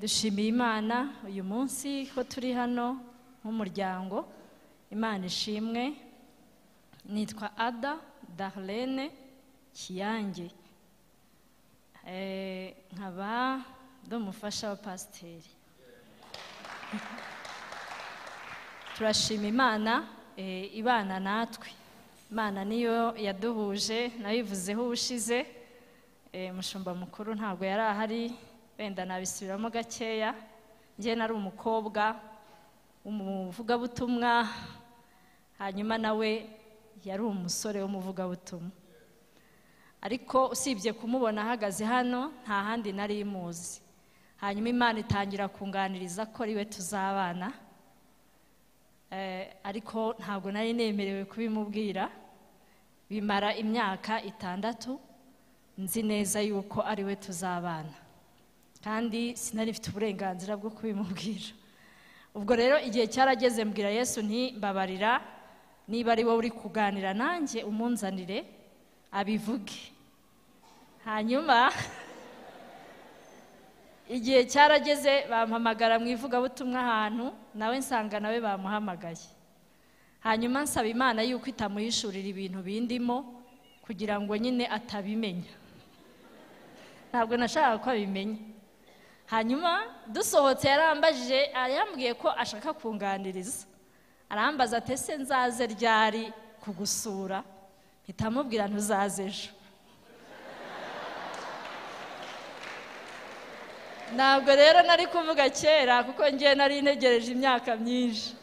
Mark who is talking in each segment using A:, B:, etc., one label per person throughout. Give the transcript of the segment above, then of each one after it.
A: dushimiye Imana uyu munsi ko turi hano nk'umuryango. Imana ishimwe. Nitwa Ada Darlene Kiyange, nkaba ndumufasha wa pasiteri. Turashima Imana ibana natwe. Imana niyo yaduhuje, nabivuzeho ubushize. Mushumba mukuru ntabwo yari ahari, wenda nabisubiramo gakeya. Njye nari umukobwa w'umuvugabutumwa, hanyuma nawe yari umusore w'umuvugabutumwa. Ariko usibye kumubona ahagaze hano nta handi nari muzi. Hanyuma Imana itangira kunganiriza ko ari we tuzabana, ariko ntabwo nari nemerewe kubimubwira. Bimara imyaka 6 nzi neza yuko ari we tuzabana, kandi sinari mfite uburenganzira bwo kubimubwira. Ubwo rero igihe cyarageze mbwira Yesu nti mbabarira, niba ari wowe uri kuganira nanjye umunzanire abivuge. Hanyuma igihe cyarageze bampamagara mu ivugabutumwa ahantu, nawe nsanga nawe bamuhamagaye. Hanyuma nsaba Imana yuko itamuhishurira ibintu bindimo kugira ngo nyine atabimenya. Ntabwo nashaka ko abimenya. Hanyuma dusohotse yarambajije, yambwiye ko ashaka kunganiriza. Arambaza ati ese nzaze ryari kugusura? Hitamubwira ntuzaze ejo. Ntabwo rero nari kuvuga kera kuko ngiye nari ntegereje imyaka myinshi.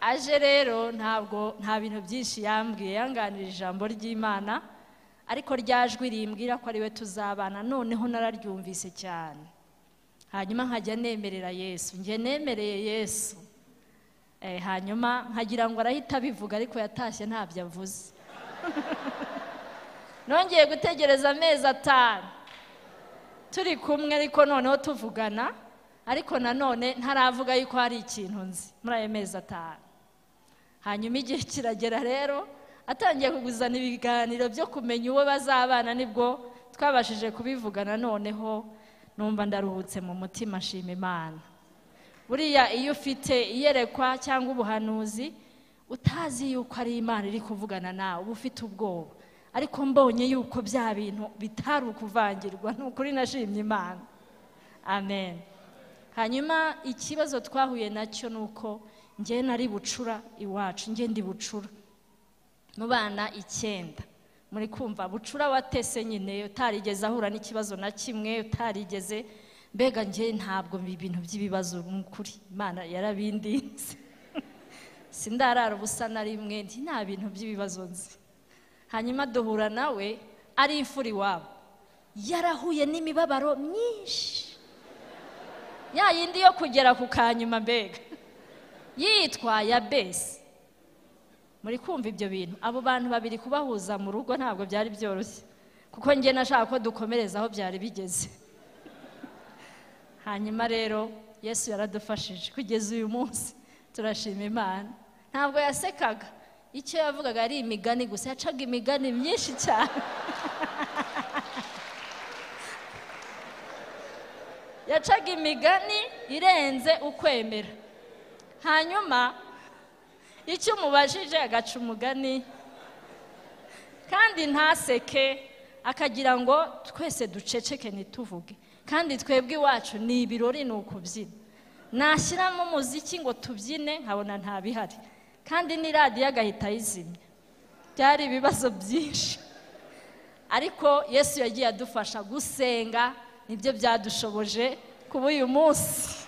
A: Aje rero nta bintu byinshi yambwiye, yanganirije ijambo ry'Imana, ariko ryajwi rimbwira ko ari we tuzabana. Noneho nararyumvise cyane. Hanyuma nkajya nemerera Yesu, ngiye nemereye Yesu. Hanyuma nkagira ngo arahita bivuga, ariko yatashye ntabyo avuze. Nongeye gutegereza amezi 5 turi kumwe, ariko noneho tuvugana, ariko nanone ntaravuga yuko hari ikintu nzi muri ayo mezi 5. Hanyuma igihe kiragera rero atangiye kuguzana ibiganiro byo kumenya uwo bazabana, nibwo twabashije kubivugana. Noneho numva ndaruhutse mu mutima, shima Imana. Buriya iyo ufite iyerekwa cyangwa ubuhanuzi utazi yuko ari Imana iri kuvugana nawe, uba ufite ubwoba. Ariko mbonye yuko bya bintu bitari ukuvangirwa, n'ukuri nashimye Imana. Amen. Hanyuma ikibazo twahuye nacyo nuko ngiye nari bucura iwacu, ngiye ndi bucura mu bana 9. Muri kumva bucura watese nyine, utarigeze ahura n'ikibazo na kimwe, utarigeze mbega ngiye ntabwo ibintu by'ibibazo n'ukuri Imana yarabindinze. Sindarara ubusa na rimwe, nta bintu by'ibibazo nzi. Hanyuma duhura nawe ari imfuri wabo, yarahuye n'imibabaro myinshi, ya yindi yo kugera ku kanyuma, mbega yitwa ya besi. Muri kumva ibyo bintu, abo bantu babiri kubahuza mu rugo ntabwo byari byoroshye, kuko ngiye nashaka ko dukomereza aho byari bigeze. Hanyuma rero Yesu yaradufashije kugeza uyu munsi, turashima Imana. Ntabwo yasekaga, icyo yavugaga ari imigani gusa, yacaga imigani myinshi cyane. Yacaga imigani irenze ukwemera. Hanyuma icyo mubajije agaca umugani, kandi ntaseke, akagira ngo twese duceceke ntituvuge. Kandi twebwe iwacu ni ibirori, ni ukubyina. Nashyiramo umuziki ngo tubyine nkabona nta bihari, kandi ni radiyo agahita ayizimya. Byari ibibazo byinshi, ariko Yesu yagiye adufasha gusenga, nibyo byadushoboje kuba uyu munsi.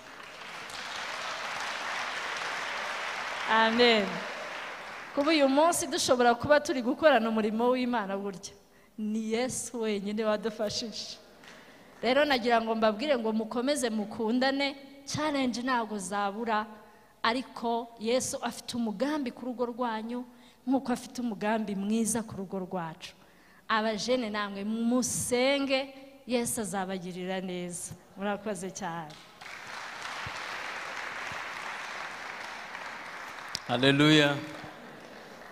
A: Amen. Kuba uyu munsi dushobora kuba turi gukorana umurimo w'Imana, burya ni Yesu wenyine wadufashije. Rero nagira ngo mbabwire ngo mukomeze mukundane, challenge ntago zabura, ariko Yesu afite umugambi ku rugo rwanyu nkuko afite umugambi mwiza ku rugo rwacu. Abajene namwe musenge, Yesu azabagirira neza. Murakoze cyane.
B: Haleluya.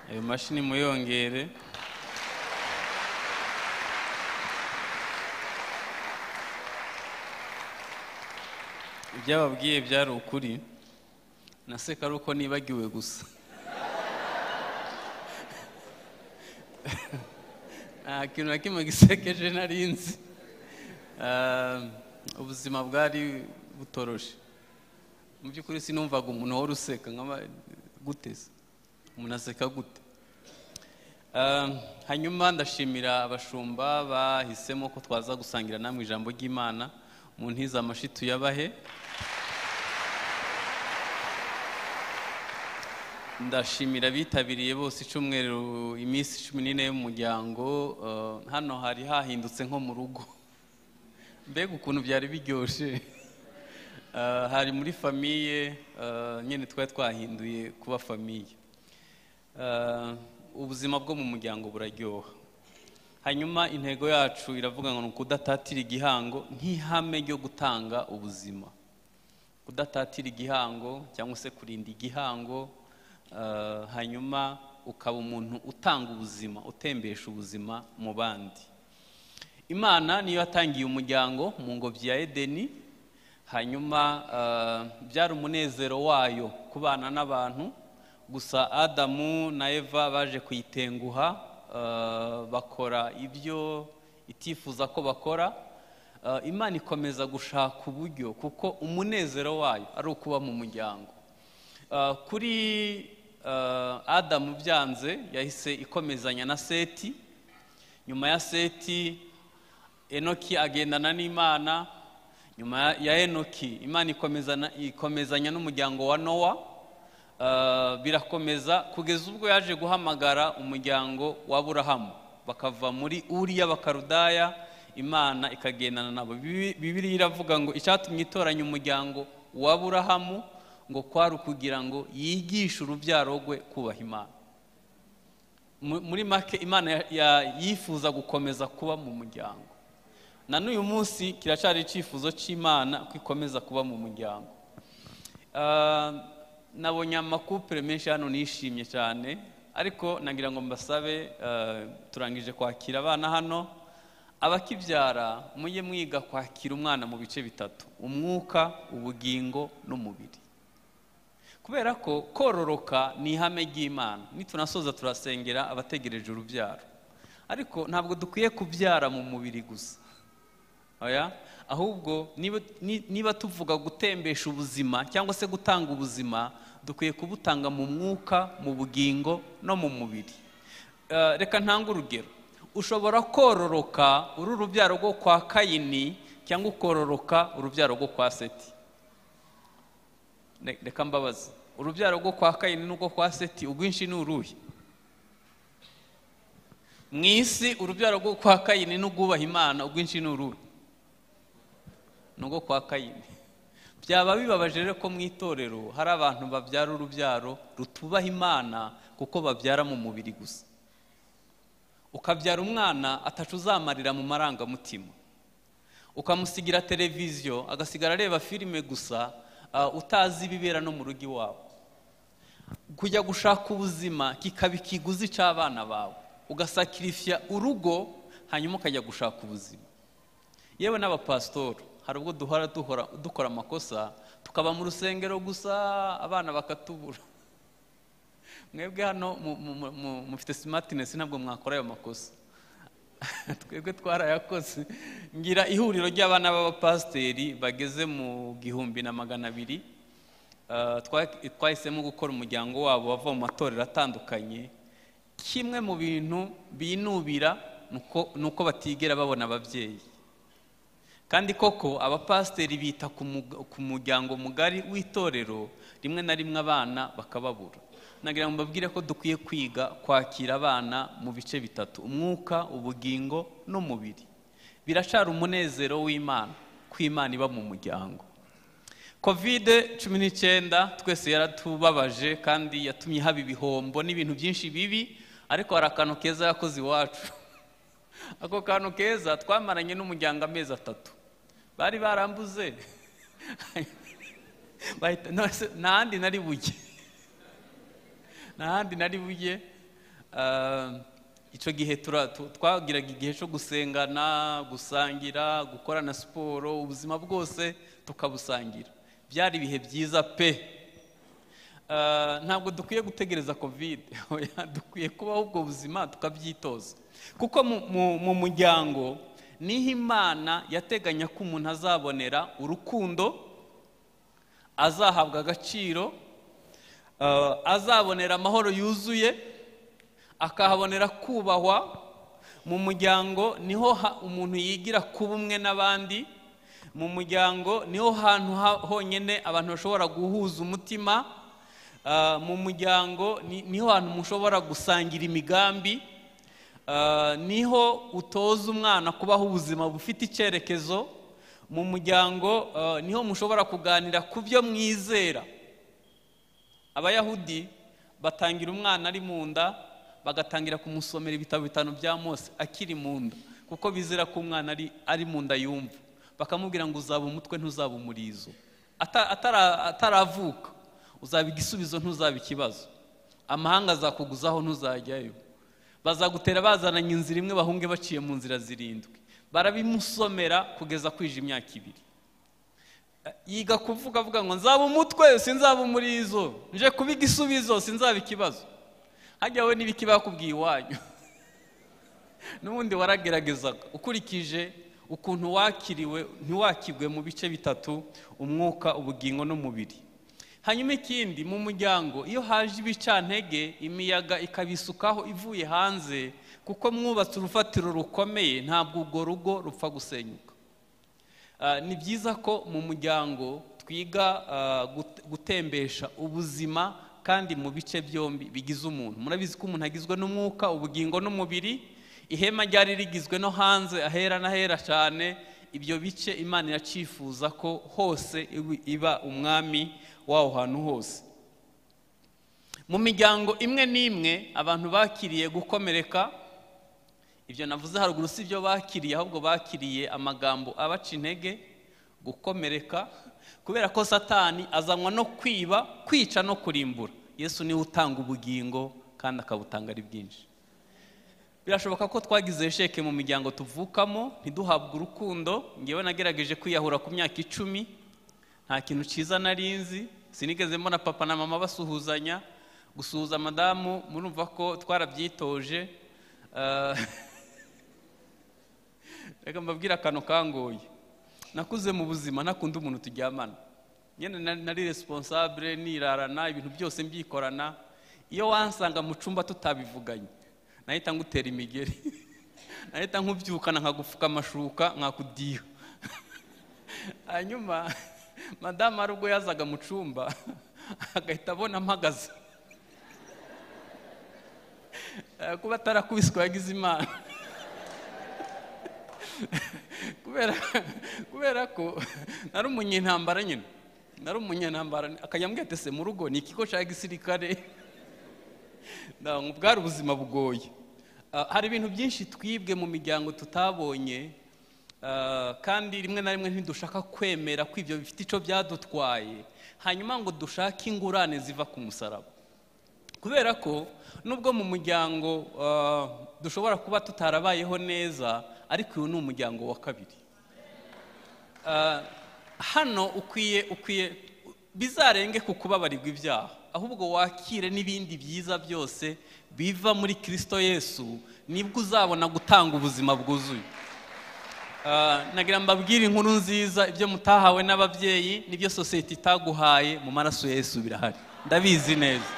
B: Ayo mashini muyongere. ibyababwiye byari ukuri, naseka ari uko nibagiwe gusa. Nta kintu na kimwe gisekeje narinzi. Ubuzima bwari butoroshe. Mu by'ukuri sinumvaga umuntu wari useka nk'aba guteze. Umuntu aseka gute? Hanyuma ndashimira abashumba bahisemo ko twaza gusangira namwe ijambo ry'Imana. Mu ntiza amashi tuyabahe. Ndashimira bitabiriye bose icyumweru iminsi 14 y'umuryango. Hano hari hahindutse nko mu rugo. Mbega ukuntu byari biryoshe. Hari muri famiye, nyine twahinduye kuba famiye. Ubuzima bwo mu muryango buraryoha. Hanyuma intego yacu iravuga ngo kudatatira igihango nk'ihame ryo gutanga ubuzima. Kudatatira igihango cyangwa se kurinda igihango, hanyuma ukaba umuntu utanga ubuzima, utembesha ubuzima mu bandi. Imana niyo yatangiye umuryango mu ngobyi ya Edeni, hanyuma byari umunezero wayo kubana n'abantu. Gusa Adamu na Eva baje kuyitenguha, bakora ibyo itifuza ko bakora. Imana ikomeza gushaka uburyo, kuko umunezero wayo ari ukuba mu muryango. Kuri Adamu byanze, yahise ikomezanya na Seti. Nyuma ya Seti, Enoki agendana n'Imana. Nyuma ya Enoki, Imana ikomezanya n'umuryango wa Nowa. Birakomeza kugeza ubwo yaje guhamagara umuryango wa Aburahamu, bakava muri Uri y'Abakarudaya, Imana ikagendana nabo. Bibiliya iravuga ngo icyatumye itoranya umuryango wa Aburahamu ngo kwari ukugira ngo yigishe urubyaro rwe kubaha Imana. Muri make Imana yifuza gukomeza kuba mu muryango. Na n'uyu munsi kiracyari icyifuzo cy'Imana kwikomeza kuba mu muryango. Nabonye amakupure menshi hano nishimye cyane, ariko nagira ngo mbasabe, turangije kwakira abana hano, abakibyara mujye mwiga kwakira umwana mu bice bitatu: umwuka, ubugingo n'umubiri. Kubera ko kororoka ni ihame ry'Imana. Nitunasoza turasengera abategereje urubyaro, ariko ntabwo dukwiye kubyara mu mubiri gusa. Oya, ahubwo niba tuvuga gutembesha ubuzima cyangwa se gutanga ubuzima, dukwiye kubutanga mu mwuka, mu bugingo no mu mubiri. Reka ntange urugero. Ushobora kororoka uri urubyaro rwo kwa Kayini cyangwa ukororoka urubyaro rwo kwa Seti. Reka mbabaza, urubyaro rwo kwa Kayini n'urwo kwa Seti ubwinshi ni uruhe? Mu isi urubyaro rwo kwa Kayini n'ubwubaha Imana ubwinshi ni uruhe? N'urwo kwa Kayini. Byaba bibabaje rero ko mu itorero hari abantu babyara urubyaro rutubaha Imana kuko babyara mu mubiri gusa. Ukabyara umwana atacuzamarira mu marangamutima, ukamusigira televiziyo agasigara areba filime gusa, utazi ibibera no mu rugo iwabo. Kujya gushaka ubuzima kikaba ikiguzi cy'abana bawe, ugasakirifya urugo hanyuma ukajya gushaka ubuzima. Yewe n'abapastori hari ubwo dukora amakosa, tukaba mu rusengero gusa abana bakatubura. Mwebwe hano mufite smartness, ntabwo mwakora ayo makosa. Twebwe twarayakoze. Ngira ihuriro ry'abana b'abapasiteri bageze mu 1200. Twahisemo gukora umuryango wabo bava mu matorero atandukanye. Kimwe mu bintu binubira nuko batigera babona ababyeyi. Kandi koko abapasiteri bita ku muryango mugari w'itorero, rimwe na rimwe abana bakababura. Nagira ngo mbabwire ko dukwiye kwiga kwakira abana mu bice bitatu: umwuka, ubugingo n'umubiri. Birashara umunezero w'Imana ko Imana iba mu muryango. COVID-19 twese yaratubabaje kandi yatumye haba ibihombo n'ibintu byinshi bibi, ariko hari akantu keza yakoze iwacu. Ako kantu keza twamaranye n'umuryango amezi 3. Bari barambuze. N'ahandi nari bujye. Icyo gihe twagiraga igihe cyo gusengana, gusangira, gukora na siporo, ubuzima bwose tukabusangira. byari ibihe byiza pe. Ntabwo dukwiye gutegereza covid, dukwiye kubaho ubwo buzima tukabyitoza, kuko mu muryango niho Imana yateganya ko umuntu azabonera urukundo, azahabwa agaciro, azabonera amahoro yuzuye, akahabonera kubahwa. Mu muryango niho umuntu yigira kuba umwe n'abandi. Mu muryango niho hantu honyine abantu bashobora guhuza umutima. Mu muryango niho hantu mushobora gusangira imigambi. Niho utoza umwana kubaho ubuzima bufite icyerekezo. Mu muryango niho mushobora kuganira ku byo mwizera. Abayahudi batangira umwana ari mu nda, bagatangira kumusomera ibitabo 5 bya Mose akiri mu nda, kuko bizera ko umwana ari mu nda yumva. Bakamubwira ngo uzaba umutwe ntuzaba umurizo, ataravuka uzaba igisubizo ntuzaba ikibazo, amahanga azakuguzaho ntuzajyayo, bazagutera bazananye inzira imwe bahunge baciye mu nzira 7. Barabimusomera kugeza kwije imyaka 2. Yiga kuvuga avuga ngo nzaba umutwe sinzaba umurizo, nje kuba igisubizo sinzaba ikibazo. Hajya we n'ibiki bakubwiye iwanyu. N'ubundi warageragezaga ukurikije ukuntu wakiriwe, ntiwakibwe mu bice 3: umwuka, ubugingo n'umubiri. Hanyuma ikindi, mu muryango iyo haje ibicantege, imiyaga ikabisukaho ivuye hanze, kuko mwubatse urufatiro rukomeye, ntabwo urwo rugo rupfa gusenyuka. Ni byiza ko mu muryango twiga gutembesha ubuzima kandi mu bice byombi bigize umuntu. Murabizi ko umuntu agizwe n'umwuka, ubugingo n'umubiri. Ihema ryari rigizwe no hanze ahera n'ahera cyane. Ibyo bice Imana iracifuza ko hose iba umwami waho hantu hose. Mu miryango imwe n'imwe abantu bakiriye gukomereka. Ibyo navuze haruguru si byo bakiriye, ahubwo bakiriye amagambo abaca intege, gukomereka, kubera ko Satani azanwa no kwiba, kwica no kurimbura. Yesu niwe utanga ubugingo kandi akabutanga ari bwinshi. Birashoboka ko twagize sheke mu miryango tuvukamo, ntiduhabwe urukundo. Ngewe nagerageje kwiyahura ku myaka 10, nta kintu cyiza narinzi, sinigeze mbona papa na mama basuhuzanya. Gusuhuza madamu murumva ko twarabyitoje. Reka mbabwira akantu kangoye. Nakuze mu buzima nakunda umuntu turyamana. Nyene nari responsable, nirarana ibintu byose mbyikorana. Iyo wansanga mu cumba tutabivuganye, nahita ngutera imigeri. Nahita nkubyukana nkagufuka amashuka nkakudiha. Hanyuma madame arugo yazaga mu cumba agahita abona mpagaze. Kuba atarakubiswe yagize Imana. Kubera ko nari umunyentambara nyine. Nari umunyentambara, akajyambwira ati se mu rugo ni ikigo cya gisirikare. Bwari ubuzima bugoye. Hari ibintu byinshi twibwe mu miryango tutabonye, kandi rimwe na rimwe ntidushaka kwemera ko ibyo bifite icyo byadutwaye, hanyuma ngo dushake ingurane ziva ku musaraba. Kubera ko nubwo mu muryango dushobora kuba tutarabayeho neza, ariko uyu ni umuryango wa kabiri. Hano ukwiye bizarenge ku kubabarirwa ibyaha, ahubwo wakire n'ibindi byiza byose biva muri Kristo Yesu, nibwo uzabona gutanga ubuzima bwuzuye. Nagira mbabwire inkuru nziza, ibyo mutahawe n'ababyeyi nibyo society itaguhaye, mu maraso ya Yesu birahari, ndabizi neza.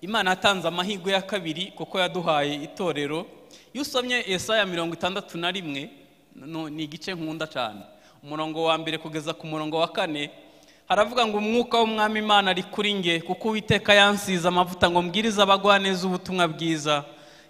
B: Imana yatanze amahirwe ya kabiri kuko yaduhaye itorero. Iyo usomye Yesaya 61 ni igice nkunda cyane, umurongo wa 1 kugeza ku murongo wa 4, haravuga ngo umwuka w'umwami Imana ari kuri nge, kuko Uwiteka yansize amavuta ngo mbwirize abagwaneza ubutumwa bwiza.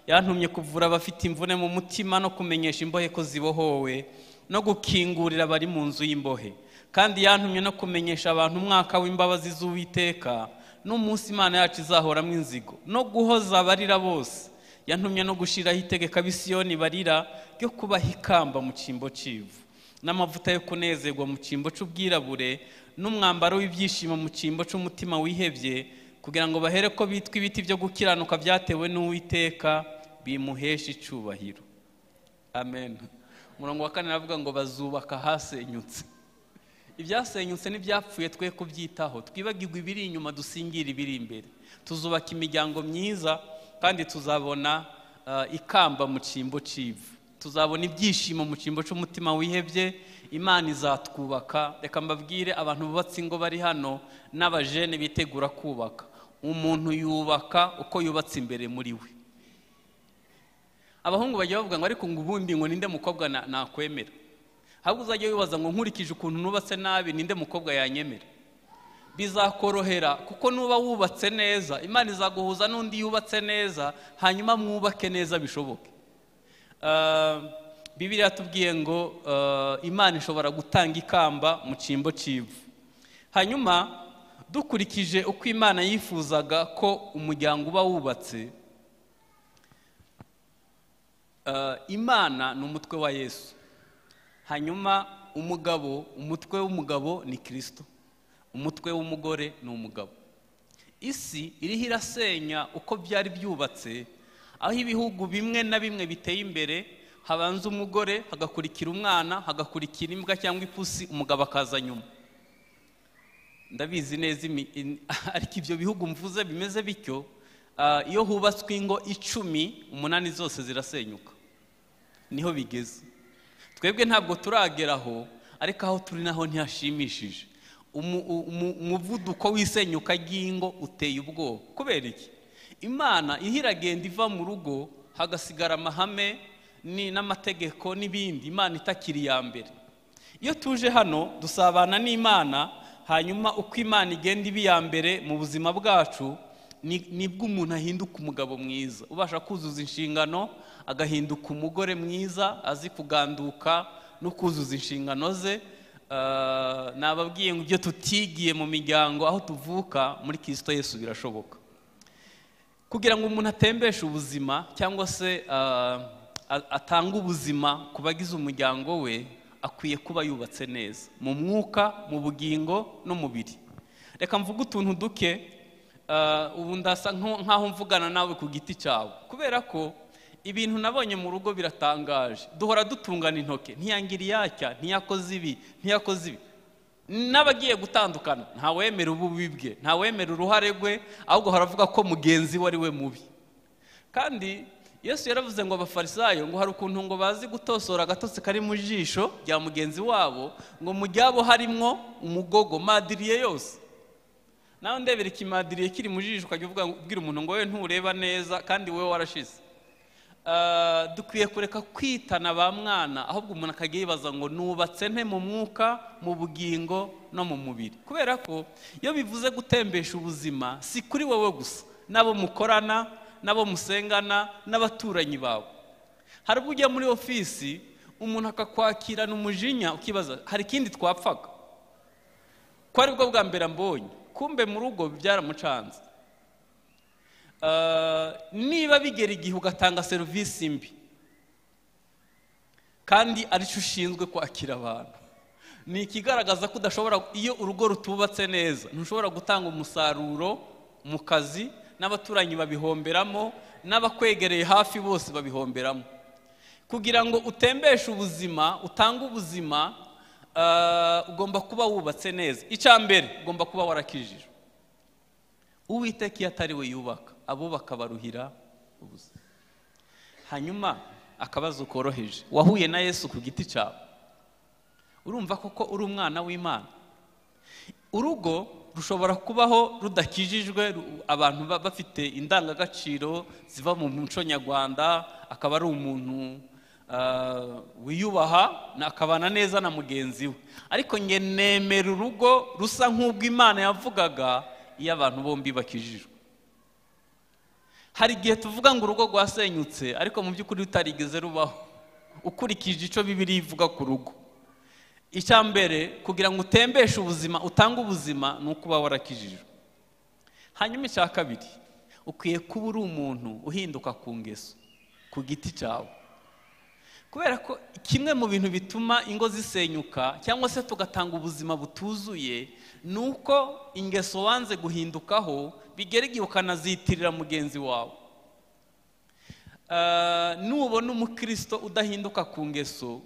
B: Yantumye kuvura abafite imvune mu mutima, no kumenyesha imbohe ko zibohowe, no gukingurira abari mu nzu y'imbohe. Kandi yantumye no kumenyesha abantu umwaka w'imbabazi z'Uwiteka, n'umunsi Imana yacu izahoramo inzigo, no guhoza abarira bose. Yantumye no gushiraho itegeko ab'Isiyoni barira, ryo kubaha ikamba mu cyimbo cy'ivu, n'amavuta yo kunezerwa mu cyimbo cy'ubwirabure, n'umwambaro w'ibyishimo mu cyimbo cy'umutima wihebye, kugira ngo bahere ko bitwa ibiti byo gukiranuka byatewe n'Uwiteka, bimuhesha icyubahiro. Amen. umurongo wa 4 aravuga ngo bazubaka hasenyutse. Ibyasenyutse n'ibyapfuye twe kubyitaho, twibagirwa ibiri inyuma dusingira ibiri imbere. Tuzubaka imiryango myiza kandi tuzabona ikamba mu cyimbo civu, tuzabona ibyishimo mu cyimbo cy'umutima wihebye. Imana izatwubaka. Reka mbabwire abantu bubatse ingo bari hano n'abajene bitegura kubaka, umuntu yubaka uko yubatse imbere muri we. Abahungu bajya bavuga ngo ariko ngo ubundi ngo ninde mukobwa nakwemera, ahubwo uzajya wibaza ngo nkurikije ukuntu nubatse nabi ninde mukobwa yanyemera. Bizakorohera kuko nuba wubatse neza, Imana izaguhuza n'undi yubatse neza, hanyuma mwubake neza bishoboke. Bibiliya tubwiye ngo Imana ishobora gutanga ikamba mu cyimbo civu. Hanyuma dukurikije uko Imana yifuzaga ko umuryango uba wubatse, Imana ni umutwe wa Yesu. Hanyuma umutwe w'umugabo ni Kristo, umutwe w'umugore ni umugabo. Isi iriho irasenya uko byari byubatse, aho ibihugu bimwe na bimwe biteye imbere habanza umugore, hagakurikira umwana, hagakurikira imbwa cyangwa ipusi, umugabo akaza nyuma. Ndabizi neza ariko ibyo bihugu mvuze bimeze bityo, iyo hubatswe ingo 10, 8 zose zirasenyuka. Niho bigeze. Twebwe ntabwo turageraho, ariko aho turi naho ntihashimishije. Umuvuduko w'isenyuka ry'ingo uteye ubwoba. Kubera iki? Imana ihiragenda iva mu rugo, hagasigara amahame n'amategeko n'ibindi, Imana itakiri ya mbere. Iyo tuje hano dusabana n'Imana, hanyuma uko Imana igenda ibi ya mbere mu buzima bwacu, nibwo umuntu ahinduka umugabo mwiza, ubasha kuzuza inshingano, agahinduka umugore mwiza azi kuganduka no kuzuza inshingano ze. Nababwiye ngo ibyo tutigiye mu miryango aho tuvuka, muri Kristo Yesu birashoboka. Kugira ngo umuntu atembeshe ubuzima cyangwa se atanga ubuzima ku bagize umuryango we, akwiye kuba yubatse neza mu mwuka, mu bugingo no mu mubiri. Reka mvuge utuntu duke, ubu ndasa nkaho mvugana nawe ku giti cyawe, kubera ko ibintu nabonye mu rugo biratangaje. Duhora dutungana intoke, ntiyangira iyacya, ntiyakoze ibi, ntiyakoze ibi. N'abagiye gutandukana ntawemera ububi bwe, ntawemera uruhare rwe, ahubwo haravuga ko mugenzi we ari we mubi. Kandi Yesu yaravuze ngo abafarisayo ngo hari ukuntu ngo bazi gutosora agatotsi kari mu jisho rya mugenzi wabo, ngo mu ryabo harimwo umugogo, madiriye yose. Nawe ndebera ikimadiriye kiri mu jisho, ukajya ubwira umuntu ngo we ntureba neza kandi we warashize. Dukwiye kureka kwitana ba mwana, ahubwo umuntu akagiye yibaza ngo nubatse nte mu mwuka, mu bugingo no mu mubiri. Kubera ko iyo bivuze gutembesha ubuzima, si kuri wowe gusa, nabo mukorana, nabo musengana, n'abaturanyi bawe. Hari ubwo ujya muri ofisi umuntu akakwakirana umujinya, ukibaza hari ikindi twapfaga, ko ari bwo bwa mbere mbonye, kumbe mu rugo byaramucanze. Niba bigera igihe ugatanga serivisi mbi kandi aricyo ushinzwe kwakira abantu, ni ikigaragaza ko udashobora, iyo urugo rutubatse neza ntushobora gutanga umusaruro mu kazi, n'abaturanyi babihomberamo, n'abakwegereye hafi bose babihomberamo. Kugira ngo utembeshe ubuzima, utange ubuzima, ugomba kuba wubatse neza. Icya mbere ugomba kuba warakijijwe. Uwiteka iyo atari we yubaka, abubaka baruhira ubuzima. Hanyuma akabazo koroheje, wahuye na Yesu ku giti cyawe, urumva koko uri umwana w'Imana? Urugo rushobora kubaho rudakijijwe, abantu bafite indangagaciro ziva mu muco nyarwanda, akaba ari umuntu wiyubaha, akabana neza na mugenzi we. Ariko nge nemera urugo rusa nk'ubwo Imana yavugaga iyo abantu bombi bakijijwe. Hari igihe tuvuga ngo urugo rwasenyutse, ariko mu by'ukuri rutarigeze rubaho, ukurikije icyo Bibiliya ivuga ku rugo. Icya mbere, kugira ngo utembeshe ubuzima, utange ubuzima, ni ukuba warakijijwe. Hanyuma icya kabiri, ukwiye kuba uri umuntu uhinduka ku ngeso, ku giti cyawe. Kubera ko kimwe mu bintu bituma ingo zisenyuka cyangwa se tugatanga ubuzima butuzuye, ni uko ingeso wanze guhindukaho bigera igihe ukanazitirira mugenzi wawe. nubona umukristo udahinduka ku ngeso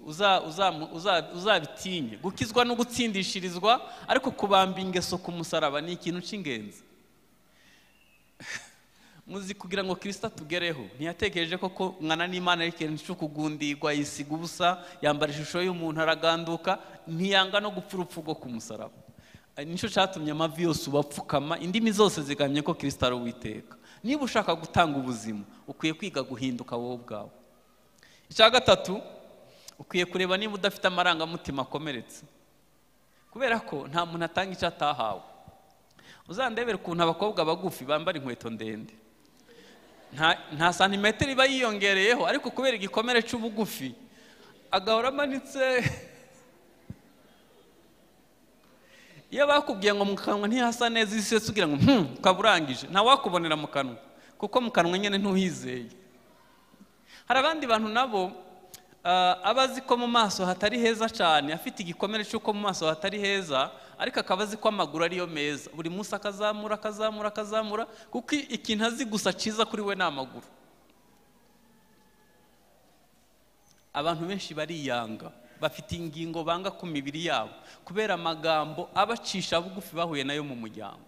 B: uzabitinye. Gukizwa no gutsindishirizwa, ariko kubamba ingeso ku musaraba ni ikintu cy'ingenzi. Muzi kugira ngo Kristo atugereho ntiyatekereje ko mwana n'Imana ari ikintu cyo kugundirwa, yisiga ubusa, yambara ishusho y'umuntu, araganduka, ntiyanga no gupfa urupfu rwo ku musaraba. Nicyo cyatumye amavi yose ubapfukama, indimi zose zigamye ko Kristo ari Uwiteka. Niba ushaka gutanga ubuzima, ukwiye kwiga guhinduka wowe ubwawe. Icya gatatu, ukwiye kureba niba udafite amarangamutima akomeretse, kubera ko nta muntu atanga icyo atahawe. Uzandebera ukuntu abakobwa bagufi bambara inkweto ndende, nta santimetero iba yiyongereyeho, ariko kubera igikomere cy'ubugufi agahora amanitse. Iyo bakubwiye ngo mu kanwa ntihasa neza, isi yose ugira ngo ukaba urangije, nta wakubonera mu kanwa, kuko mu kanwa nyine ntuhizeye. Hari abandi bantu nabo abazi ko mu maso hatari heza cyane, afite igikomere cy'uko mu maso hatari heza, ariko akaba azi ko amaguru ariyo meza. Buri munsi akazamura akazamura akazamura, kuko ikintu azi gusa cyiza kuri we ni amaguru. Abantu benshi bariyanga, bafite ingingo banga ku mibiri yabo kubera amagambo abacisha bugufi bahuye nayo mu muryango.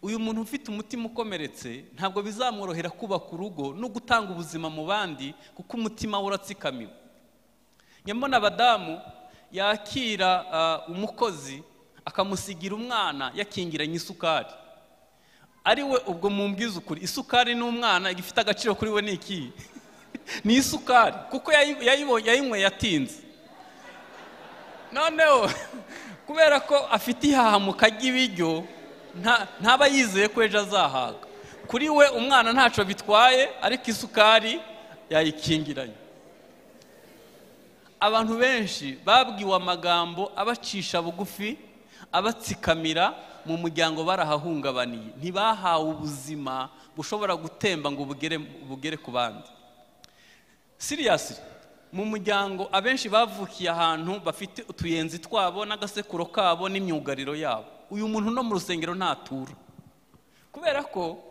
B: Uyu muntu ufite umutima ukomeretse ntabwo bizamworohera kubaka urugo no gutanga ubuzima mu bandi, kuko umutima we uratsikamiwe. Nyamara abadamu yakira umukozi akamusigira umwana yakingiranye isukari, ari we ubwo mumbwiza ukuri, isukari n'umwana igifite agaciro kuri we ni iki? Ni isukari, kuko yayinywe yatinze. Noneho kubera ko afite ihahamuka ry'ibiryo, ntaba yizeye ko ejo azahaga. Kuri we umwana ntacyo bitwaye, ariko isukari yayikingiranye. Abantu benshi babwiwe amagambo abacisha bugufi, abatsikamira mu muryango, barahahungabaniye, ntibahawe ubuzima bushobora gutemba ngo bugere ku bandi. Seriously, mu muryango abenshi bavukiye ahantu bafite utuyenzi twabo n'agasekuro kabo n'imyugariro yabo. Uyu muntu no mu rusengero ntatura, kubera ko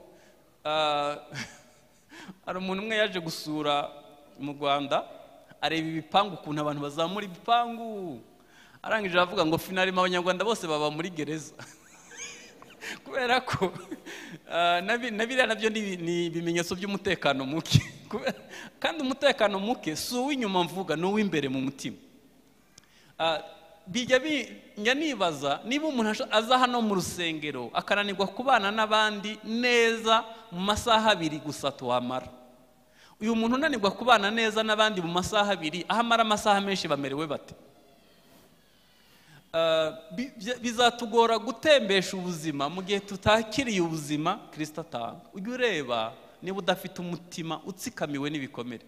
B: hari umuntu umwe yaje gusura mu Rwanda, areba ibipangu, ukuntu abantu bazamura ibipangu, arangije avuga ngo finalima abanyarwanda bose baba muri gereza. Kubera ko nabiriya nabyo ni ibimenyetso by'umutekano muke. Kandi umutekano muke si uw'inyuma mvuga, ni uw'imbere mu mutima. Njya nibaza niba umuntu aza hano mu rusengero akananirwa kubana n'abandi neza mu masaha 2 gusa tuhamara. Uyu muntu unanirwa kubana neza n'abandi mu masaha 2, aho amara amasaha menshi bamerewe bate? Bizatugora gutembesha ubuzima mu gihe tutakiriye ubuzima Kristo atanga. Ujye ureba niba udafite umutima utsikamiwe n'ibikomere.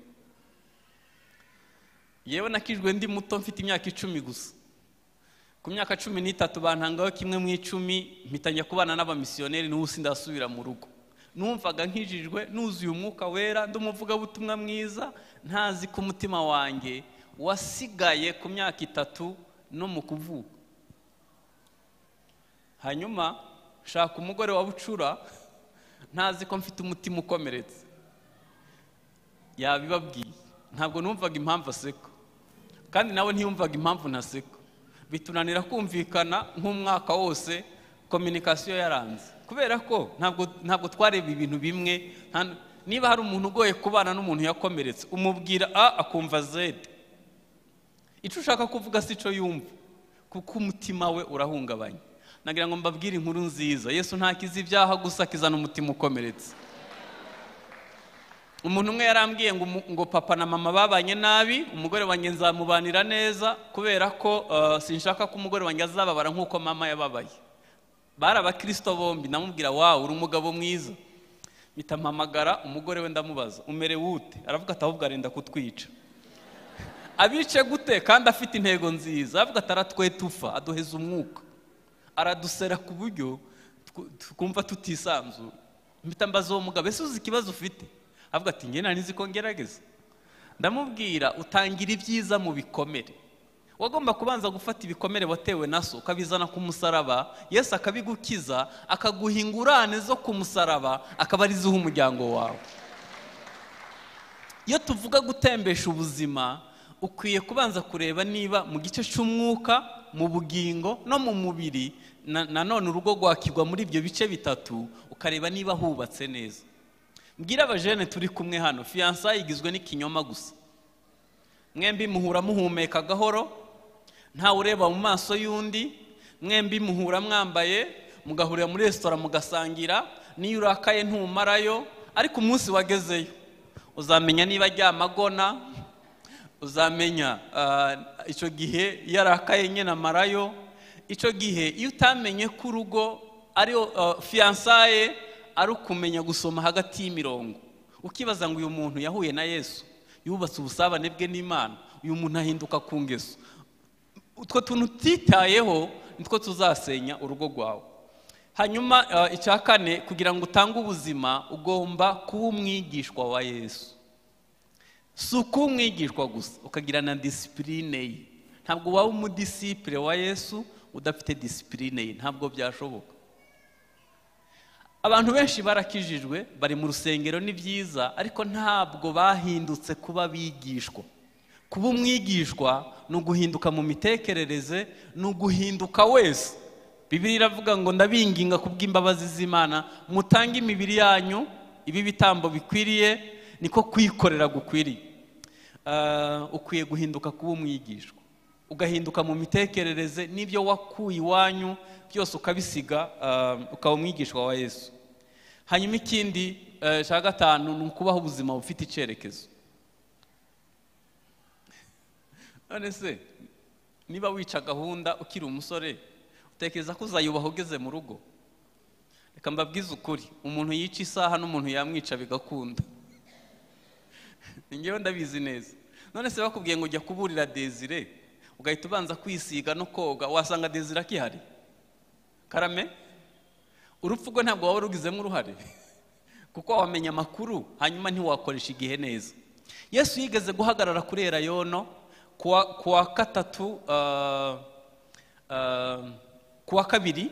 B: Yewe nakijwe ndi muto, mfite imyaka 10 gusa. Ku myaka 13 bantangaho kimwe mu 10, mpitanya kubana n'abamisiyoneri, n'ubu sindasubira mu rugo. Numvaga nkijijwe, nuzuye umwuka wera, ndumuvuga butumwa mwiza, ntazi ko umutima wanjye wasigaye ku myaka 3 no mu kuvuka. Hanyuma shaka umugore wa bucura, ntazi ko mfite umutima ukomeretse. Yabibabwiye, ntabwo numvaga impamvu aseka, kandi nawe ntiyumvaga impamvu ntaseka. Bitunanira kumvikana nk'umwaka wose, communication yaranze, kubera ko ntabwo twareba ibintu bimwe. Niba hari umuntu ugoye kubana n'umuntu yakomeretse, umubwira A akumva Z. Icyo ushaka kuvuga si cyo yumva, kuko umutima we urahungabanye. Nagira ngo mbabwire inkuru nziza, Yesu ntakiza ibyaha gusa, akizana umutima ukomeretse. Umuntu umwe yarambwiye ngo papa na mama babanye nabi, umugore wanjye nzamubanira neza, kubera ko sinshaka ko umugore wanjye azababara nk'uko mama yababaye. Bari abakristo bombi. Namubwira uri umugabo mwiza. Mpita mpamagara umugore we ndamubaza, umerewe ute? Aravuga ati ahubwo arenda kutwica. Abice gute kandi afite intego nziza? Aravuga ati aratwetufa, aduheza umwuka, aradusera ku buryo twumva tutisanzuye. Mpita mbaza uwo mugabo, ese uzi ikibazo ufite? Avuga ati njye nari nzi ko ngerageza. Ndamubwira, utangira ibyiza mu bikomere. Wagomba kubanza gufata ibikomere watewe naso ukabizana ku musaraba, Yesu akabigukiza, akaguha ingurane zo ku musaraba, akaba arizo uha umuryango wawe. iyo tuvuga gutembesha ubuzima ukwiye kubanza kureba niba mu gice cy'umwuka, mu bugingo no mu mubiri nanone urugo rwakigwa muri ibyo bice bitatu, ukareba niba hubatse neza. Mbwira abajene turi kumwe hano, fiyansaye igizwe n'ikinyoma gusa. Mwembi muhura muhumeka gahoro, ntawe ureba mu maso y'undi, mwembi muhura mwambaye, mugahurira muri resitora mugasangira, niyo urakaye ntumarayo, ariko umunsi wagezeyo uzamenya niba ryamagona, uzamenya icyo gihe yarakaye nyine amarayo. Icyo gihe iyo utamenye ko urugo ari fiyansaye ari ukumenya gusoma hagati y'imirongo, ukibaza ngo uyu muntu yahuye na Yesu, yubatse ubusabane bwe n'Imana, uyu muntu ahinduka ku ngeso. Utwo tuntu utitayeho nitwo tuzasenya urugo rwawe. Hanyuma icya kane, kugira ngo utange ubuzima ugomba kuba umwigishwa wa Yesu. Si uko umwigishwa gusa, ukagira na disipurine ye. Ntabwo waba umudisipure wa Yesu udafite disipurine ye, ntabwo byashoboka. Abantu benshi barakijijwe, bari mu rusengero ni byiza, ariko ntabwo bahindutse kuba bigishwa. Kuba umwigishwa ni uguhinduka mu mitekerereze, ni uguhinduka wese. Bibiliya iravuga ngo ndabinginga kubw'imbabazi z'Imana mutange imibiri yanyu ibi bitambo bikwiriye, niko kwikorera gukwiriye. Ukwiye guhinduka kuba umwigishwa, ugahinduka mu mitekerereze, n'ibyo wakuye iwanyu byose ukabisiga, ukaba umwigishwa wa Yesu. Hanyuma ikindi cya gatanu ni ukubaho ubuzima bufite icyerekezo. None se niba wica gahunda ukiri umusore, utekereza ko uzayubaha ugeze mu rugo? Reka mbabwize ukuri, umuntu yica isaha n'umuntu yamwica bigakunda. Ngewe ndabizi neza. None se bakubwiye ngo ujya kuburira Ndizera, ugahita ubanza kwisiga no koga, wasanga Ndizera akihari? Karame, urupfu rwe ntabwo waba rugizemo uruhare, kuko wamenya amakuru hanyuma ntiwakoresha igihe neza. Yesu yigeze guhagarara kuri Yono kuwa gatatu, kuwa kabiri,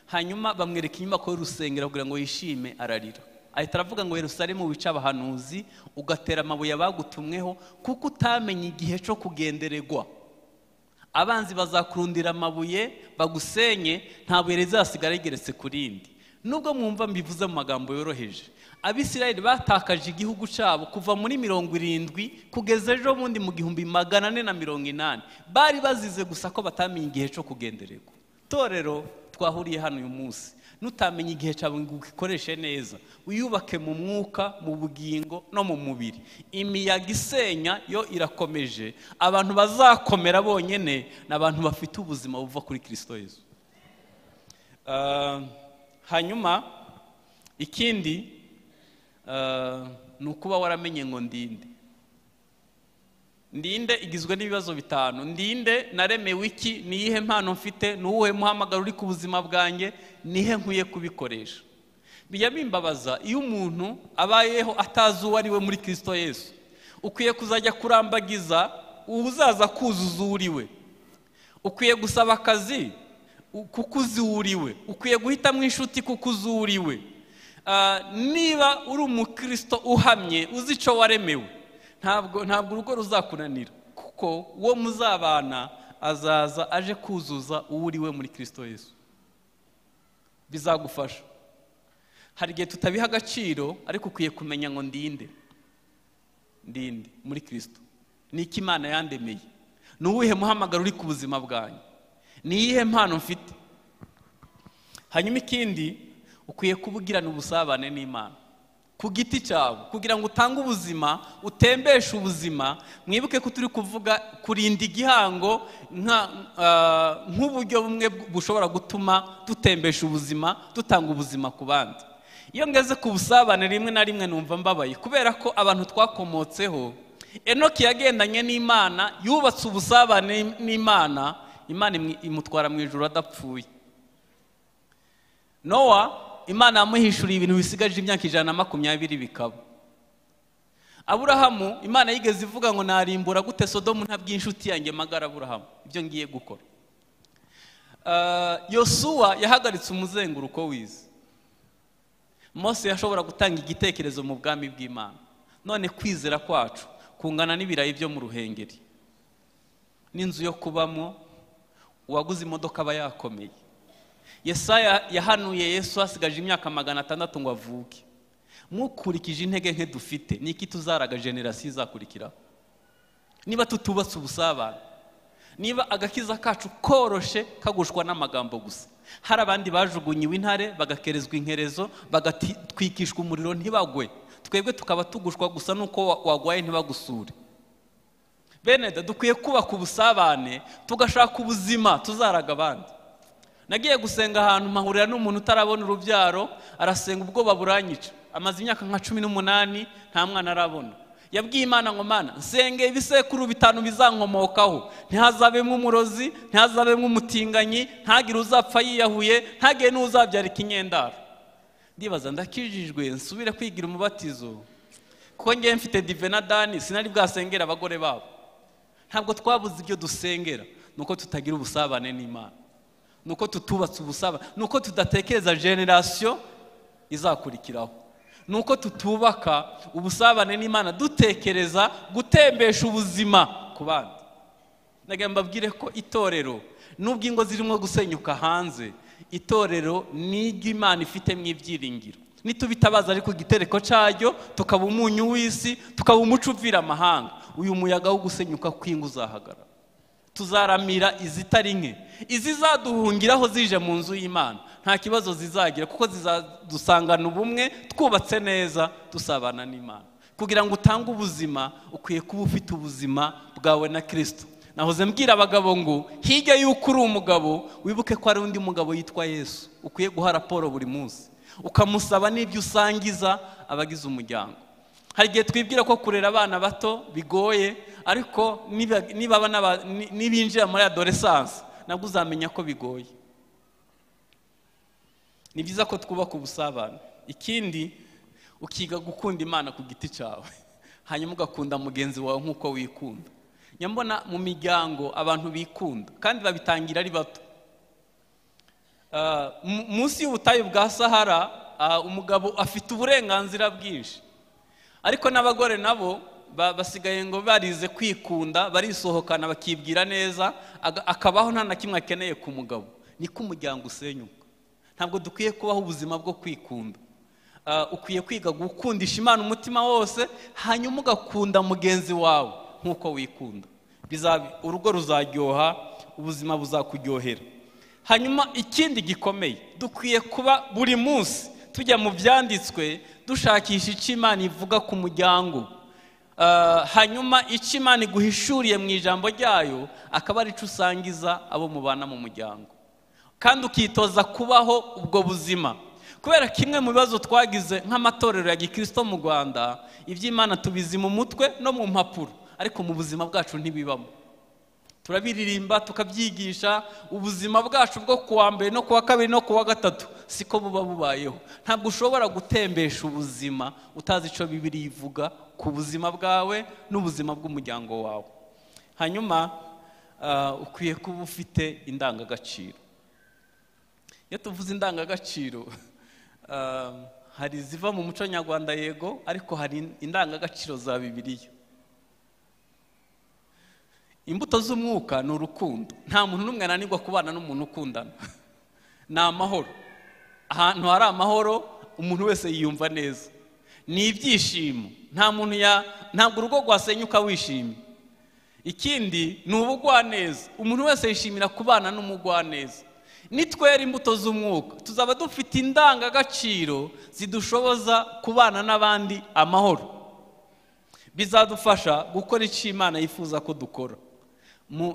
B: hanyuma bamwereka inyubako y'urusengero kugira ngo yishime, ararira. Ahita aravuga ngo Yerusalemu wica abahanuzi, ugatera amabuye abagutumweho, kuko utamenye igihe cyo kugendererwa. Abanzi bazakurundira amabuye bagusenye, nta buye rizasigara rigeretse ku rindi. Nubwo mwumva mbivuze mu magambo yoroheje, Abisirayeli batakaje igihugu cyabo kuva muri 70 kugeza ejo bundi mu 1480. Bari bazize gusa ko batamenye igihe cyo kugendererwa. Torero twahuriye hano uyu munsi, nutamenye igihe cyawe ngo ukikoreshe neza, uyubake mu mwuka, mu bugingo no mu mubiri. Imiyaga isenya yo irakomeje, abantu bazakomera bonyene n'abantu bafite ubuzima buva kuri Kristo Yesu. Hanyuma ikindi ni ukuba waramenye ngo ndinde igizwe n'ibibazo bitanu. Ndinde, naremewe iki, niyihe mpano mfite, nuwuhe muhamagaro uri ku buzima bwanjye, nihe nkwiye kubikoresha. Bijya bimbabaza iyo umuntu abayeho atazi uwo ari we muri Kristo Yesu. Ukwiye kuzajya kurambagiza uzaza kuzuza uriwe. Ukwiye gusaba akazi kuko uzi uriwe. Ukwiye guhitamo inshuti kuko uzi uriwe. Niba uri umukristo uhamye uzi icyo waremewe, ntabwo urugo ruzakunanira, kuko uwo muzabana azaza aje kuzuza uwo uriwe muri Kristo Yesu. Bizagufasha. Hari igihe tutabiha agaciro, ariko ukwiye kumenya ngo ndinde muri Kristo. Niki Imana yandemeye, nuwuhe muhamagaro uri ku buzima bwanyu, niyihe mpano mfite. Hanyuma ikindi, ukwiye kubugirana ubusabane n'Imana ku giti cyawe, kugira ngo utange ubuzima, utembeshe ubuzima. Mwibuke ko turi kuvuga kurinda igihango nk'uburyo bumwe bushobora gutuma dutembesha ubuzima, dutanga ubuzima ku bandi. Iyo ngeze ku busabane rimwe na rimwe numva mbabaye, kubera ko abantu twakomotseho, Enoki yagendanye n'Imana, yubatse ubusabane n'Imana, Imana imutwara mu ijuru adapfuye. Nowa, Imana yamuhishuriye ibintu bisigaje imyaka 120 bikaba. Aburahamu, Imana yigeze ivuga ngo narimbura gute Sodomu nta bw'inshuti yanjye magara Aburahamu, ibyo ngiye gukora. Yosuwa yahagaritse umuzenguruko w'isi. Mose yashobora gutanga igitekerezo mu bwami bw'Imana. none kwizera kwacu kungana n'ibirayi byo mu ruhengeri n'inzu yo kubamo, uwaguze imodoka aba yakomeye. Yesaya yahanuye Yesu asigaje imyaka 600 ngo avuke. Mukurikije intege nke dufite niki tuzaraga generasiyo izakurikira? Niba tutubatse ubusabane, niba agakiza kacu koroshe kagushwa n'amagambo gusa, hari abandi bajugunyiwe intare bagakerezwa inkerezo bagatwikishwa umuriro ntibagwe, twebwe tukaba tugushwa gusa nuko wagwaye ntibagusure. Beneda dukwiye kubaka ubusabane tugashaka ubuzima tuzaraga abandi. Nagiye gusenga ahantu mpahurira n'umuntu utarabona urubyaro, arasenga ubwoba buranyica, amaze imyaka nka 18 nta mwana arabona. Yabwiye Imana ngo Mana nsenge ibisekuru 5 bizankomokaho, ntihazabemwe umurozi, ntihazabemwe umutinganyi, ntagire uzapfa yiyahuye, ntage n'uzabyara ikinyendaro. Ndibaza ndakijijwe nsubire kwigira umubatizo kuko ngiye mfite dive na Dani sinari bwasengera abagore babo. Ntabwo twabuze ibyo dusengera, nuko tutagira ubusabane n'Imana, nuko tutubatse ubusabane, nuko tudatekereza generation izakurikiraho, nuko tutubaka ubusabane n'Imana dutekereza gutembesha ubuzima ku bandi. Nagamba mbabwire ko itorero nubwo ingo zirimo gusenyuka hanze, itorero n'iryo Imana ifite mu ibyiringiro. Nitubitabaza ariko gitereko cyaryo tukaba umunyu w'isi, tukaba umuco uvira amahanga, uyu muyaga wo gusenyuka kw'ingo uzahagara. Tuzaramira izitari nke, izizaduhungiraho zije mu nzu y'Imana nta kibazo zizagira, kuko zizadusangana ubumwe twubatse neza dusabana n'Imana. Kugira ngo utange ubuzima ukwiye kuba ufite ubuzima bwawe na Kristo. Nahoze mbwira abagabo ngo hirya y'uko uri umugabo wibuke ko ari undi mugabo yitwa Yesu, ukwiye guha raporo buri munsi ukamusaba n'ibyo usangiza abagize umuryango. Hari igihe twibwira ko kurera abana bato bigoye, ariko nibinjira muri adolescence nabwo uzamenya ko bigoye. Ni byiza ko twubaka ubusabane. Ikindi ukiga gukunda Imana ku giti cyawe, hanyuma ugakunda mugenzi wawe nk'uko wikunda. Nyambona mu miryango abantu bikunda kandi babitangira ari bato. Munsi y'ubutayu bwa Sahara umugabo afite uburenganzira bwinshi, ariko n'abagore nabo basigaye ngo barize kwikunda, barisohokana bakibwira neza, akabaho nta na kimwe akeneye ku mugabo. Niko umuryango usenyuka. Ntabwo dukwiye kubaho ubuzima bwo kwikunda. Ukwiye kwiga gukundisha Imana umutima wose, hanyuma ugakunda mugenzi wawe nk'uko wikunda. Urugo ruzaryoha, ubuzima buzakuryohera. Hanyuma ikindi gikomeye, dukwiye kuba buri munsi tujya mu byanditswe dushakisha icyo Imana ivuga ku muryango. Hanyuma icyo Imana iguhishuriye mu ijambo ryayo akaba ari cyo usangiza abo mubana mu muryango, kandi ukitoza kubaho ubwo buzima. Kubera kimwe mu bibazo twagize nk'amatorero ya Gikristo mu Rwanda, iby'Imana tubizi mu mutwe no mu mpapuro, ariko mu buzima bwacu ntibibamo. Turabiririmba tukabyigisha, ubuzima bwacu bwo kuwa mbere no kuwa kabiri no kuwa gatatu siko buba bubayeho. Ntabwo ushobora gutembesha ubuzima utazi icyo Bibiliya ivuga ku buzima bwawe n'ubuzima bw'umuryango wawe. Hanyuma ukwiye kuba ufite indangagaciro. Iyo tuvuze indangagaciro, hari ziva mu muco nyarwanda yego, ariko hari indangagaciro za Bibiliya. Imbuto z'umwuka ni urukundo. Nta muntu n'umwe ananirwa kubana n'umuntu ukundana. Ni amahoro. Ahantu hari amahoro umuntu wese yiyumva neza. Ni ibyishimo. Ntabwo urugo rwasenyuka wishimye. Ikindi ni ubugwaneza. Umuntu wese yishimira kubana n'umugwaneza. Nitwera imbuto z'umwuka tuzaba dufite indangagaciro zidushoboza kubana n'abandi amahoro. Bizadufasha gukora icyo Imana yifuza ko dukora.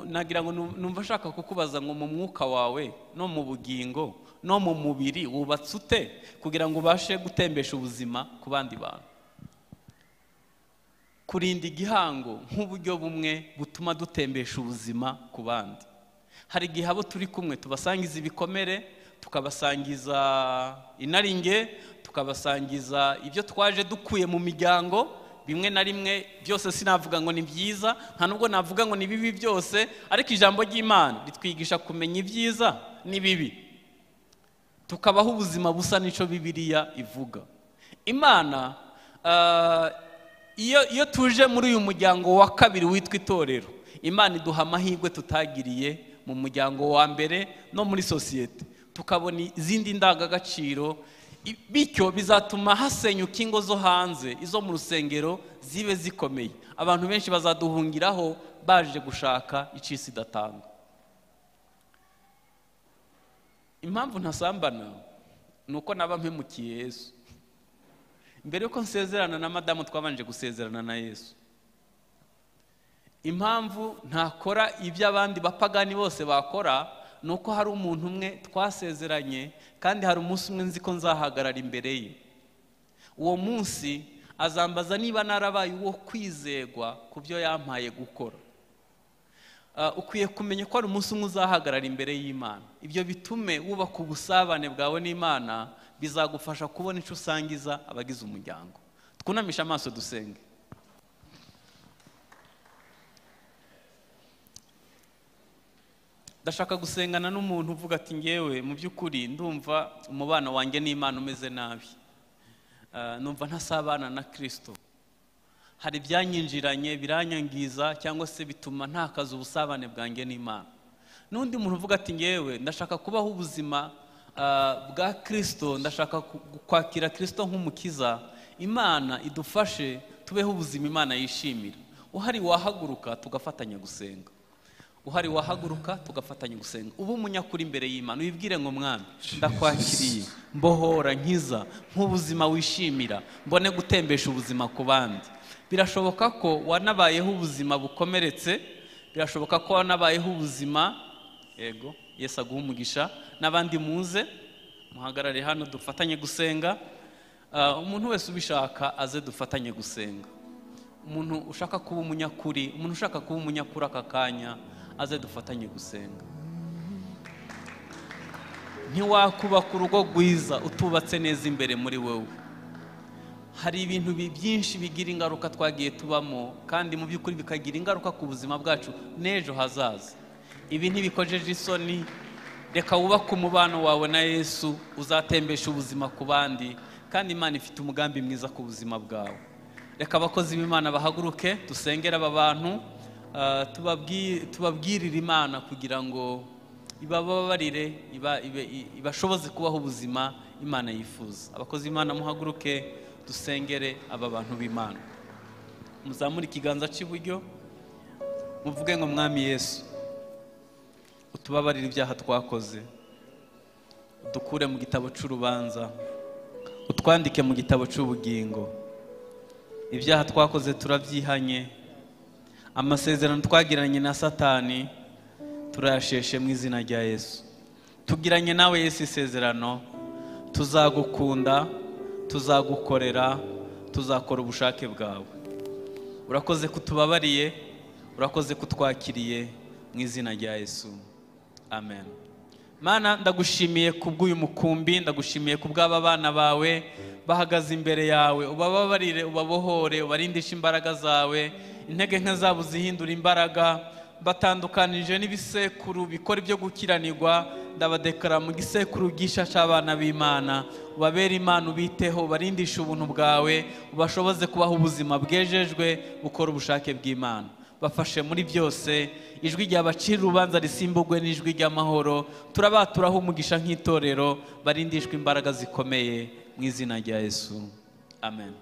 B: Nagira ngo numva shaka kukubaza ngo mu mwuka wawe no mu bugingo no mu mubiri wubatse ute kugira ngo ubashe gutembesha ubuzima ku bandi bantu. Kurinda igihango nk'uburyo bumwe butuma dutembesha ubuzima ku bandi. Hari igihe abo turi kumwe tubasangiza ibikomere, tukabasangiza inaringe, tukabasangiza ibyo twaje dukuye mu miryango. Bimwe na rimwe byose sinavuga ngo ni byiza, nta nubwo navuga ngo ni bibi byose, ariko ijambo ry'Imana ritwigisha kumenya ibyiza n'ibibi, tukabaho ubuzima busa n'icyo Bibiliya ivuga. Imana iyo tuje muri uyu muryango wa kabiri witwa itorero, Imana iduha amahirwe tutagiriye mu muryango wa mbere no muri sosiyete, tukabona izindi ndangagaciro, bityo bizatuma hasenyuka ingo zo hanze, izo mu rusengero zibe zikomeye. Abantu benshi bazaduhungiraho baje gushaka icisi datanga. Impamvu ntasambana nuko naba mpemukiye Yesu. Mbere yuko nsezerana na madamu twabanje gusezerana na Yesu. Impamvu ntakora ibyo abandi bapagani bose bakora nuko hari umuntu umwe twasezeranye, kandi hari umunsi umwe nzi ko nzahagarara imbere ye. Uwo munsi azambaza niba narabaye uwo kwizegwa ku byo yampaye gukora. Ukwiye kumenya ko ari umunsi umwe uzahagarara imbere y'Imana. Ibyo bitume wubaka ubusabane bwawe n'Imana, bizagufasha kubona icyo usangiza abagize umuryango. Twunamisha amaso dusenge. Ndashaka gusengana n'umuntu uvuga ati ngewe mu by'ukuri ndumva umubano wanjye n'Imana umeze nabi, numva ntasabana na Kristo, hari byanyinjiranye biranyangiza cyangwa se bituma ntakaza ubusabane bwanjye n'Imana. N'undi muntu uvuga ati ngewe ndashaka kubaho ubuzima bwa Kristo, ndashaka kwakira Kristo nk'umukiza. Imana idufashe tubeho ubuzima Imana yishimira. Uhari wahaguruka tugafatanya gusenga. Uhari wahaguruka tugafatanya gusenga. Ubu umunyakuri imbere y'Imana uyibwire ngo Mwami, ndakwakiriye, mbohora, nkiza, nk'ubuzima wishimira, mbone gutembesha ubuzima ku bandi. Birashoboka ko wanabayeho ubuzima bukomeretse, birashoboka ko wanabayeho ubuzima, yego, Yesu aguha umugisha, n'abandi muze muhagarare hano dufatanye gusenga. Umuntu wese ubishaka aze dufatanye gusenga. Umuntu ushaka kuba umunyakuri, umuntu ushaka kuba umunyakuri aka kanya aze dufatanye gusenga. Ntiwakubaka urugo rwiza utubatse neza imbere muri wowe. Hari ibintu byinshi bigira ingaruka twagiye tubamo, kandi mu by'ukuri bikagira ingaruka ku buzima bwacu n'ejo hazaza. Ibi ntibikojeje isoni. Reka wubake umubano wawe na Yesu, uzatembesha ubuzima ku bandi, kandi Imana ifite umugambi mwiza ku buzima bwawe. Reka abakozi b'Imana bahaguruke dusengera aba bantu, tubabwirire Imana kugira ngo ibababarire, ibashoboze kubaho ubuzima Imana yifuza. Abakozi b'Imana muhaguruke dusengere aba bantu b'Imana. Muzamure ikiganza cy'iburyo muvuge ngo Mwami Yesu, utubabarire ibyaha twakoze, udukure mu gitabo cy'urubanza, utwandike mu gitabo cy'ubugingo. Ibyaha twakoze turabyihanye, amasezerano twagiranye na Satani turayasheshe mu izina rya Yesu. Tugiranye nawe Yesu isezerano, tuzagukunda, tuzagukorera, tuzakora ubushake bwawe. Urakoze kutubabariye, urakoze kutwakiriye mu izina rya Yesu. Amen. Mana, ndagushimiye kubw'uyu mukumbi, ndagushimiye kubw'aba bana bawe bahagaze imbere yawe. Ubababarire, ubabohore, ubarindishe imbaraga zawe, intege nke zabo zihindura imbaraga. Batandukanije n'ibisekuru bikora ibyo gukiranirwa, ndabadekara mu gisekuru gisha cy'abana b'Imana. Ubabere Imana, ubiteho, ubarindishe ubuntu bwawe, ubashoboze kubaho ubuzima bwejejwe bukora ubushake bw'Imana. Bafashe muri byose, ijwi ry'abacira urubanza risimbugwe n'ijwi ry'amahoro. Turabaturaho umugisha nk'itorero, barindishwe imbaraga zikomeye mu izina rya Yesu. Amen.